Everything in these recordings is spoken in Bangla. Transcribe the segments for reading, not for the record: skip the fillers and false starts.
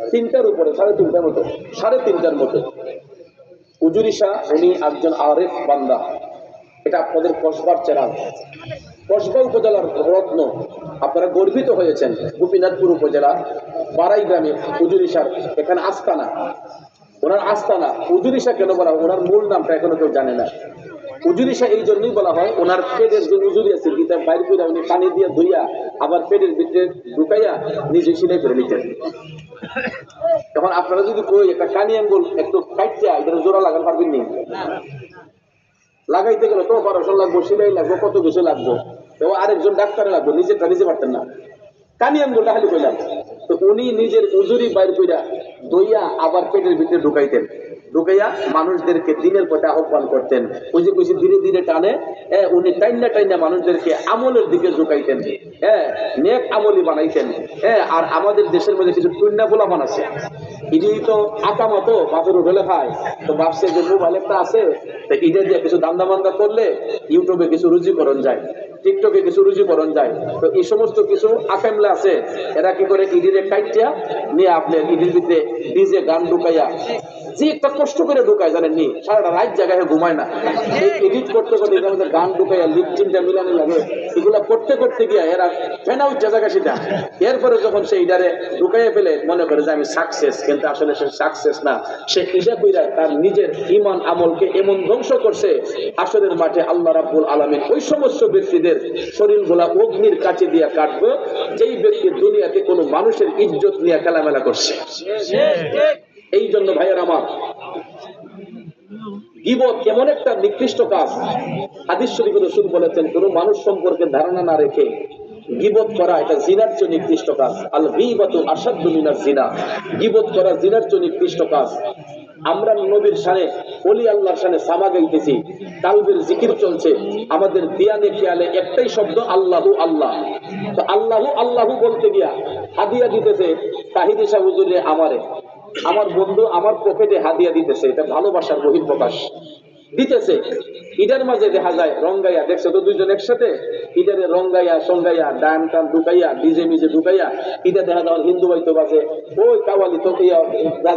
3টার উপরে, 3:30টার মতো, 3:30টার মতো। হুজুরি শাহ উনি একজন আরেফ বান্দা। এটা আপনাদের কসবার চেরাগ, কসবা উপজেলার রত্ন। আপনারা গর্বিত হয়েছেন গোপীনাথপুর উপজেলা বারাই গ্রামে হুজুরি শাহ এখানে আস্তানা, ওনার আস্তানা। হুজুরি শাহ কেন বলা হয়, ওনার মূল নামটা এখনো কেউ জানে না। হুজুরি শাহ এই জন্যই বলা হয়, ওনার পেটের যে হুজুরি আছে গীতা বাইর করে উনি পানি দিয়ে ধুইয়া আবার পেটের ভিতরে ঢুকাইয়া নিজে সিলাই করে নিতেন। তখন আপনারা যদি কই একটা কানি আঙ্গুল একটু কাটিয়া এটা জোড়া লাগান পারবেন নি? লাগাইতে গেলে তো অপারেশন লাগবো, সিলাই লাগবো, কত কিছু লাগবো, এবং আরেকজন ডাক্তারে লাগবো, নিজেরটা নিজে পারতেন না। কানি আঙ্গুলটা খালি কইলাম। তো উনি নিজের উজুরি বাইর কইরা দইয়া আবার পেটের ভিতরে ঢুকাইতেন, ঢুকাইয়া মানুষদেরকে দিনের পথে আহ্বান করতেন। ওই যে কইছি ধীরে ধীরে টানে, উনি টাইনা টাইনা মানুষদেরকে আমলের দিকে ঝুঁকাইতেন, নেক আমলি বানাইতেন। আর আমাদের দেশের মধ্যে কিছু টুন্না গোলামান আছে, ইডি তো আকামা তো বাপের উঠলে খায়, তো ভাবছে যে মোবাইল একটা আছে, তো ইডে দিয়ে কিছু দান্দা মান্দা করলে ইউটিউবে কিছু রুজিকরণ যায়, টিকটকে কিছু রুজিকরণ যায়। তো এই সমস্ত কিছু আকামলা আছে, এরা কি করে ইডিরে কাইটিয়া নিয়ে আপনার ইডির ভিতরে ডিজে গান ঢুকাইয়া, যে একটা কষ্ট করে ঢুকায় জানেন নি, সারাটা রাত জায়গায় ঘুমায় না, এডিট করতে করতে এটার মধ্যে গান ঢুকাইয়া লিপচিনটা মিলানি লাগে, এগুলা করতে করতে গিয়া এরা ফেনা উঠছে জায়গা সেটা। এরপরে যখন সে ইডারে ঢুকাইয়া ফেলে মনে করে যে আমি সাকসেস, কিন্তু আসলে সে সাকসেস না, সে ইডা কইরা তার নিজের ঈমান আমলকে এমন ধ্বংস করছে, আসরের মাঠে আল্লাহ রাব্বুল আলামিন ওই সমস্ত ব্যক্তিদের শরীরগুলা অগ্নির কাছে দিয়া কাটবে যেই ব্যক্তি দুনিয়াতে কোনো মানুষের ইজ্জত নিয়ে খেলামেলা করছে। এই জন্য ভাইয়ের আমার, গীবত কেমন একটা নিকৃষ্ট কাজ। হাদিস শরীফে রাসূল বলেছেন, কোন মানুষ সম্পর্কে ধারণা না রেখে গীবত করা এটা জিনার চেয়ে নিকৃষ্ট কাজ। আল গীবাতু আশাদ্দু মিনাজ জিনা, গীবত করা জিনার চেয়ে নিকৃষ্ট কাজ। আমরা নবীর শানে, ওলি আল্লাহর শানে সামা গাইতেছি, কালবের জিকির চলছে, আমাদের দিয়ানে খেয়ালে একটাই শব্দ আল্লাহু আল্লাহ। তো আল্লাহু আল্লাহু বলতে গিয়া হাদিয়া দিতেছে তাহিদি শাহ হুজুরে আমারে, আমার বন্ধু আমার পকেটে হাদিয়া দিতেছে, এটা ভালোবাসার বহিঃপ্রকাশ দিতেছে। ইডার মাঝে দেখা যায় রঙ্গাইয়া, দেখছো তো দুইজন একসাথে, ইডারে রঙ্গাইয়া সঙ্গাইয়া ডান টান ঢুকাইয়া ডিজে মিজে ঢুকাইয়া, ইডা দেখা যায় হিন্দু বাইতো বাজে, ওই কাওয়ালি তো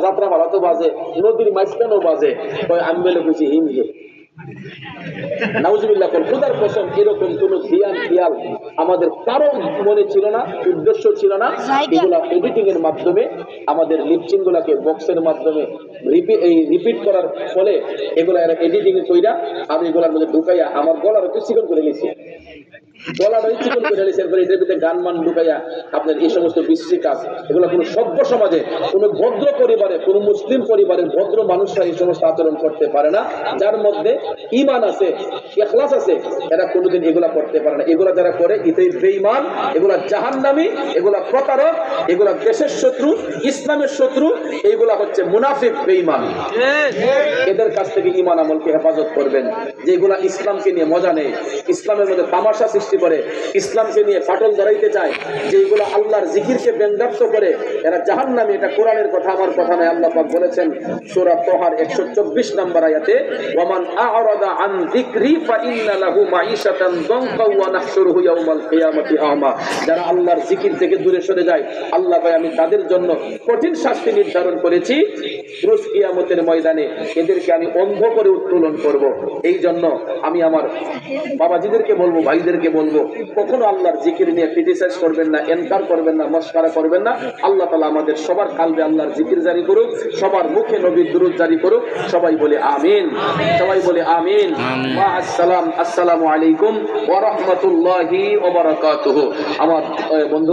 যাত্রা ভাড়া তো বাজে, নদীর মাঝখানেও বাজে, ওই আমি বলে বুঝি হিন্দু। নাউজুবিল্লাহ, খোদার কসম এরকম কোন ধ্যান খেয়াল আমাদের কারো মনে ছিল না, উদ্দেশ্য ছিল না। এগুলা এডিটিং এর মাধ্যমে, আমাদের লিপচিং গুলাকে বক্সের মাধ্যমে রিপিট করার ফলে এগুলা এরা এডিটিং এ কইরা আমি এগুলার মধ্যে ঢুকাইয়া আমার গলার একটু চিকন করে নিয়েছি, গলাটা চিকন করে নিয়েছি। এরপরে এটার ভিতরে গান মান ঢুকাইয়া আপনার এই সমস্ত বিশ্রী কাজ, এগুলো কোনো সভ্য সমাজে, কোনো ভদ্র পরিবারে, কোনো মুসলিম পরিবারের ভদ্র মানুষরা এই সমস্ত আচরণ করতে পারে না। যার মধ্যে ঈমান আছে, ইখলাস আছে, এরা কোনোদিন এগুলা করতে পারে না। এগুলা যারা করে এটাই বেঈমান, এগুলা জাহান্নামী, এগুলা প্রতারক, এগুলা দেশের শত্রু, ইসলামের শত্রু, এইগুলা হচ্ছে মুনাফিক বেঈমান। এদের কাছ থেকে ঈমান আমলকে হেফাজত করবেন। যেগুলা ইসলামকে নিয়ে মজা নেই, ইসলামের মধ্যে তামাশা সৃষ্টি করে, ইসলামকে নিয়ে ফাটল ধরাইতে চায়, যেগুলো আল্লাহর জিকিরকে ব্যঙ্গাত্ম করে, এরা জাহান্নামী। এটা কোরআনের কথা, আমার কথা নয়। আল্লাহ পাক বলেছেন সূরা তাহার 124 নম্বর আয়াতে, ওয়ামান আ'রাদা আন যিকরি ফাইন্না লাহু মাঈশাতান দানকা ওয়া নাহশুরুহু ইয়াওমাল কিয়ামাতি আমা। যারা আল্লাহর জিকির থেকে দূরে সরে যায়, আল্লাহ কয় আমি তাদের জন্য কঠিন শাস্তি নির্ধারণ করেছি, রোজ কিয়ামতের ময়দানে এদেরকে আমি অন্ধ করে উত্তোলন করব। এই জন্য আমি আমার বাবাজিদেরকে বলবো, ভাইদেরকে বলবো, কখনো আল্লাহর জিকির নিয়ে ক্রিটিসাইজ করবেন না, এনকার করবেন না, মস্কারা করবেন না। আল্লাহ তাআলা আমাদের সবার কালবে আল্লাহর জিকির জারি করুক, সবার মুখে নবীর দুরূদ জারি করুক। সবাই বলে আমিন, সবাই বলে আমিন। ওয়া আসসালাম, আসসালামু আলাইকুম ওয়া রাহমাতুল্লাহি ওয়া বারাকাতুহু। আমার বন্ধু